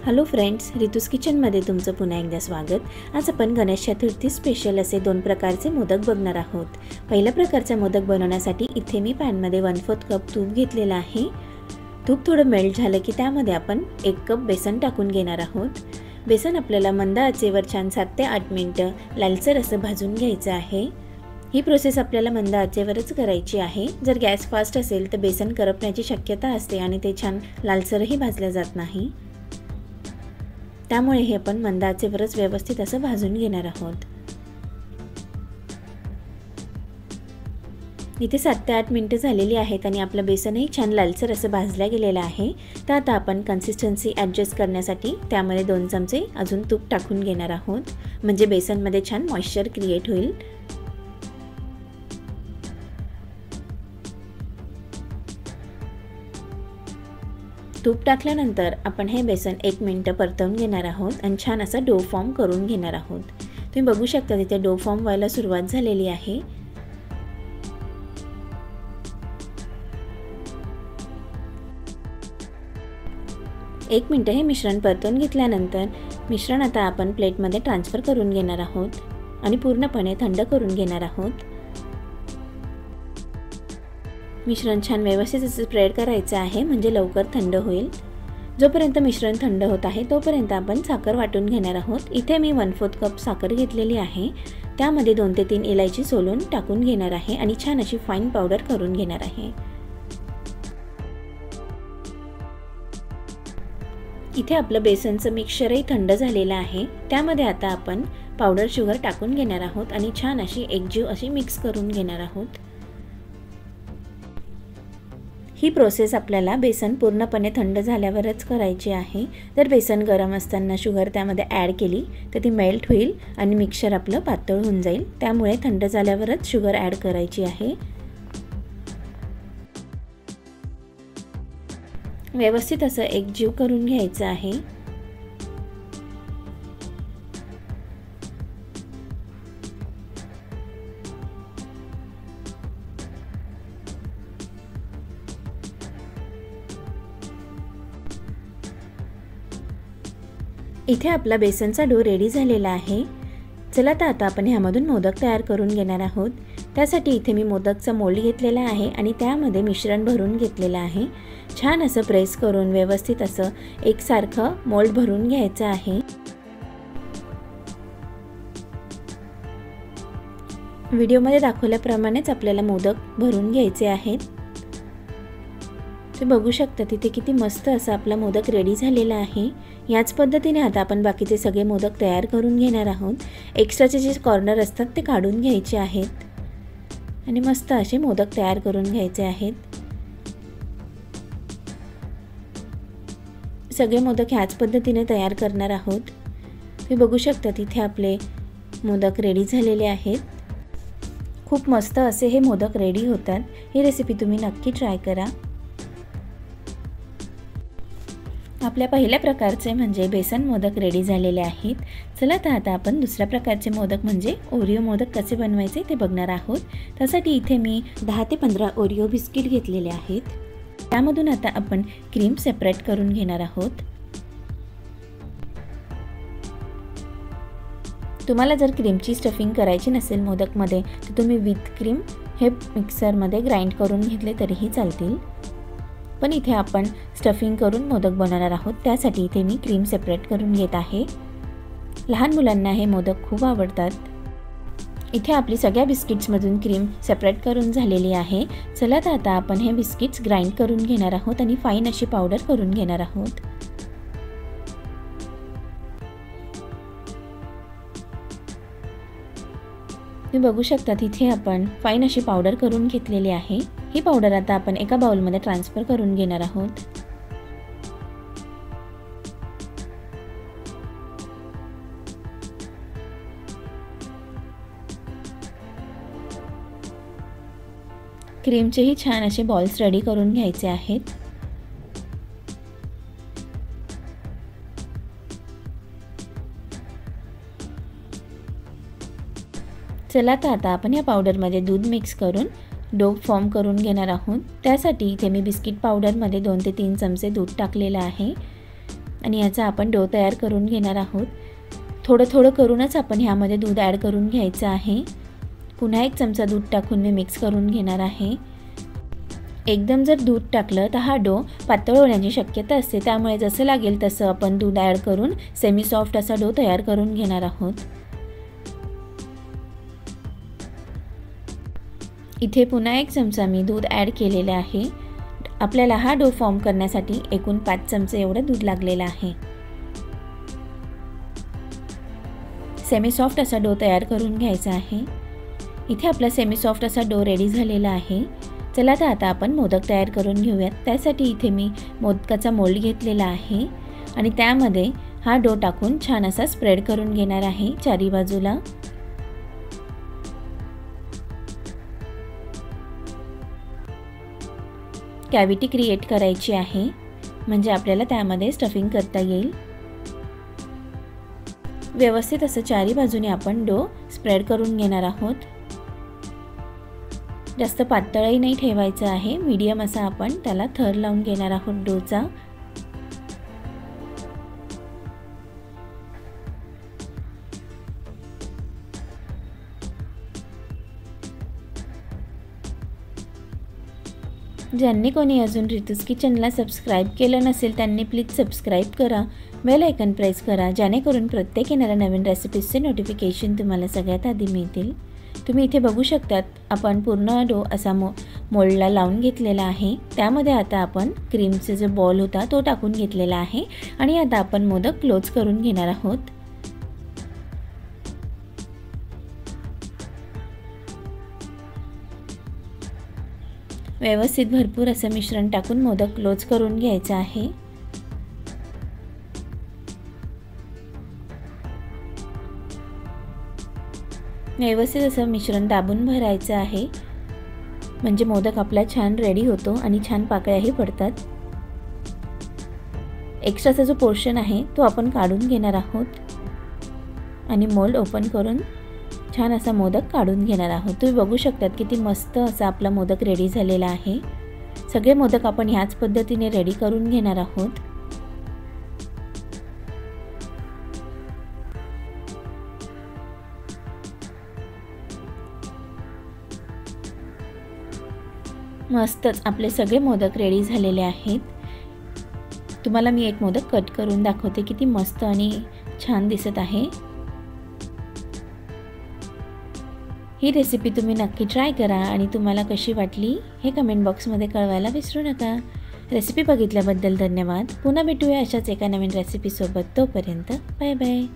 Hello friends, रितूस किचनमध्ये तुमचं पुन्हा एकदा स्वागत। आज आपण गणेश चतुर्थी स्पेशल असे दोन प्रकारचे मोदक बघणार आहोत। पहिल्या प्रकारचा मोदक बनवण्यासाठी इथे मी पॅनमध्ये 1/4 कप तूप घेतलेला आहे। तूप थोडं मेल्ट झालं की त्यामध्ये आपण 1 कप बेसन टाकून घेणार आहोत। बेसन आपल्याला मंद आचेवर छान 7 ते 8 मिनिटं लालसर असं भाजून घ्यायचं आहे। ही प्रोसेस आपल्याला मंद आचेवरच करायची आहे। जर गॅस फास्ट असेल तर बेसन करपण्याची शक्यता असते आणि ते छान लालसरही भाजले जात नाही। त्यामुळे हे आपण मंद आचेवरच व्यवस्थित असं भाजून घेणार आहोत। इथे 7 ते 8 मिनिटं झालेली आहेत आणि आपलं बेसनही छान लालसर असं भाजलं गेलेलं आहे। तर आता आपण कन्सिस्टन्सी ॲडजस्ट करण्यासाठी त्यामध्ये 2 चमचे अजून तूप टाकून घेणार आहोत, म्हणजे बेसनमध्ये छान मॉइश्चर क्रिएट होईल। तूप टाकल्यानंतर आपण हे बेसन 1 मिनिट परतवून घेणार आहोत आणि छान असा डो फॉर्म करून घेणार आहोत। तुम्ही बघू शकता तिथे डो फॉर्म व्हायला सुरुवात झालेली आहे। एक मिनिट हे मिश्रण परतवून घेतल्यानंतर मिश्रण आता आपण प्लेटमध्ये ट्रान्सफर करून घेणार आहोत आणि पूर्णपणे थंड करून घेणार आहोत। मिश्रण छान व्यवस्थित स्प्रेड करायचं आहे, म्हणजे लवकर थंड होईल। जोपर्यंत मिश्रण थंड होत आहे तोपर्यंत आपण साखर वाटून घेणार आहोत। इथे मी 1/4 कप साखर घेतलेली आहे। त्यामध्ये 2 ते 3 इलायची सोलून टाकून घेणार आहे आणि छान अशी फाईन पावडर करून घेणार आहे। इथे आपलं बेसनचं मिक्सचरही थंड झालेलं आहे। त्यामध्ये आता आपण पावडर शुगर टाकून घेणार आहोत आणि छान अशी एकजीव अशी मिक्स करून घेणार आहोत। ही प्रोसेस आपल्याला बेसन पूर्णपणे थंड झाल्यावरच करायची आहे। जर बेसन गरम असताना शुगर त्यामध्ये ॲड केली तर ती मेल्ट होईल आणि मिक्सचर आपलं पातळ होऊन जाईल। त्यामुळे थंड झाल्यावरच शुगर ॲड करायची आहे। व्यवस्थित असं एकजीव करून घ्यायचं आहे। इथे आपला बेसनचा डो रेडी झालेला आहे। चला तर आता आपण ह्यामधून मोदक तयार करून घेणार आहोत। त्यासाठी इथे मी मोदकचा मोल्ड घेतलेला आहे आणि त्यामध्ये मिश्रण भरून घेतलेलं आहे। छान असं प्रेस करून व्यवस्थित असं एकसारखं मोल्ड भरून घ्यायचं आहे। व्हिडिओमध्ये दाखवल्याप्रमाणेच आपल्याला मोदक भरून घ्यायचे आहेत। तुम्ही बघू शकता तिथे किती मस्त असं आपला मोदक रेडी झालेला आहे। याच पद्धतीने आता आपण बाकीचे सगळे मोदक तयार करून घेणार आहोत। एक्स्ट्राचे जे कॉर्नर असतात ते काढून घ्यायचे आहेत आणि मस्त असे मोदक तयार करून घ्यायचे आहेत। सगळे मोदक ह्याच पद्धतीने तयार करणार आहोत। तुम्ही बघू शकता तिथे आपले मोदक रेडी झालेले आहेत। खूप मस्त असे हे मोदक रेडी होतात। ही रेसिपी तुम्ही नक्की ट्राय करा। आपल्या पहिल्या प्रकारचे म्हणजे बेसन मोदक रेडी झालेले आहेत। चला तर आता आपण दुसऱ्या प्रकारचे मोदक म्हणजे ओरिओ मोदक कसे बनवायचे ते बघणार आहोत। त्यासाठी इथे मी 10 ते 15 ओरिओ बिस्किट घेतलेले आहेत। त्यामधून आता आपण क्रीम सेपरेट करून घेणार आहोत। तुम्हाला जर क्रीमची स्टफिंग करायची नसेल मोदकमध्ये तर तुम्ही विथ क्रीम हे मिक्सरमध्ये ग्राइंड करून घेतले तरीही चालतील, पण इथे आपण स्टफिंग करून मोदक बनवणार आहोत। त्यासाठी इथे मी क्रीम सेपरेट करून घेत आहे। लहान मुलांना हे मोदक खूप आवडतात। इथे आपली सगळ्या बिस्किट्समधून क्रीम सेपरेट करून झालेली आहे। चला तर आता आपण हे बिस्किट्स ग्राइंड करून घेणार आहोत आणि फाईन अशी पावडर करून घेणार आहोत। तुम्ही बघू शकता तिथे आपण फाईन अशी पावडर करून घेतलेली आहे। ही पावडर आता आपण एका बाउलमध्ये ट्रान्सफर करून घेणार आहोत। क्रीमचेही छान असे बॉल्स रेडी करून घ्यायचे आहेत। चला तर आता आपण या पावडरमध्ये दूध मिक्स करून डो फॉर्म करून घेणार आहोत। त्यासाठी इथे मी बिस्किट पावडरमध्ये 2 ते 3 चमचे दूध टाकलेलं आहे। आणि याचा आपण डो तयार करून घेणार आहोत। थोडं थोडं करूनच आपण ह्यामध्ये दूध ॲड करून घ्यायचं आहे। पुन्हा 1 चमचा दूध टाकून मी मिक्स करून घेणार आहे। एकदम जर दूध टाकलं तर हा डो पातळ होण्याची शक्यता असते, त्यामुळे जसं लागेल तसं आपण दूध ॲड करून सेमी सॉफ्ट असा डो तयार करून घेणार आहोत। इथे पुन्हा 1 चमचा मी दूध ॲड केलेलं आहे। आपल्याला हा डो फॉर्म करण्यासाठी एकूण 5 चमचे एवढं दूध लागलेलं आहे। सेमी सॉफ्ट असा डो तयार करून घ्यायचा आहे। इथे आपला सेमी सॉफ्ट असा डो रेडी झालेला आहे। चला तर आता आपण मोदक तयार करून घेऊयात। त्यासाठी इथे मी मोदकाचा मोल्ड घेतलेला आहे आणि त्यामध्ये हा डो टाकून छान असा स्प्रेड करून घेणार आहे चारी बाजूला। कॅव्हिटी क्रिएट करायची आहे, म्हणजे आपल्याला त्यामध्ये स्टफिंग करता येईल। व्यवस्थित असं चारी बाजूने आपण डो स्प्रेड करून घेणार आहोत। जास्त पातळही नाही ठेवायचं आहे, मीडियम असा आपण त्याला थर लावून घेणार आहोत डोचा। ज्यांनी कोणी अजून रितूज किचनला सबस्क्राईब केलं नसेल त्यांनी प्लीज सबस्क्राईब करा, बेल आयकॉन प्रेस करा, जेणेकरून प्रत्येक येणाऱ्या नवीन रेसिपीजचे नोटिफिकेशन तुम्हाला सगळ्यात आधी मिळतील। तुम्ही इथे बघू शकतात आपण पूर्ण डो असा मोल्डला लावून घेतलेला आहे। त्यामध्ये आता आपण क्रीमचे जो बॉल होता तो टाकून घेतलेला आहे आणि आता आपण मोदक क्लोज करून घेणार आहोत। व्यवस्थित भरपूर असं मिश्रण टाकून मोदक क्लोज करून घ्यायचं आहे। व्यवस्थित असं मिश्रण दाबून भरायचं आहे, म्हणजे मोदक आपला छान रेडी होतो आणि छान पाकळ्याही पडतात। एक्स्ट्राचा जो पोर्शन आहे तो आपण काढून घेणार आहोत आणि मोल्ड ओपन करून छान असा मोदक काढून घेणार आहोत। तुम्ही बघू शकतात किती मस्त असा आपला मोदक रेडी झालेला आहे। सगळे मोदक आपण ह्याच पद्धतीने रेडी करून घेणार आहोत। मस्तच आपले सगळे मोदक रेडी झालेले आहेत। तुम्हाला मी एक मोदक कट करून दाखवते, किती मस्त आणि छान दिसत आहे। ही रेसिपी तुम्ही नक्की ट्राय करा आणि तुम्हाला कशी वाटली हे कमेंट बॉक्समध्ये कळवायला विसरू नका। रेसिपी बघितल्याबद्दल धन्यवाद। पुन्हा भेटूया अशाच एका नवीन रेसिपीसोबत। तोपर्यंत बाय बाय।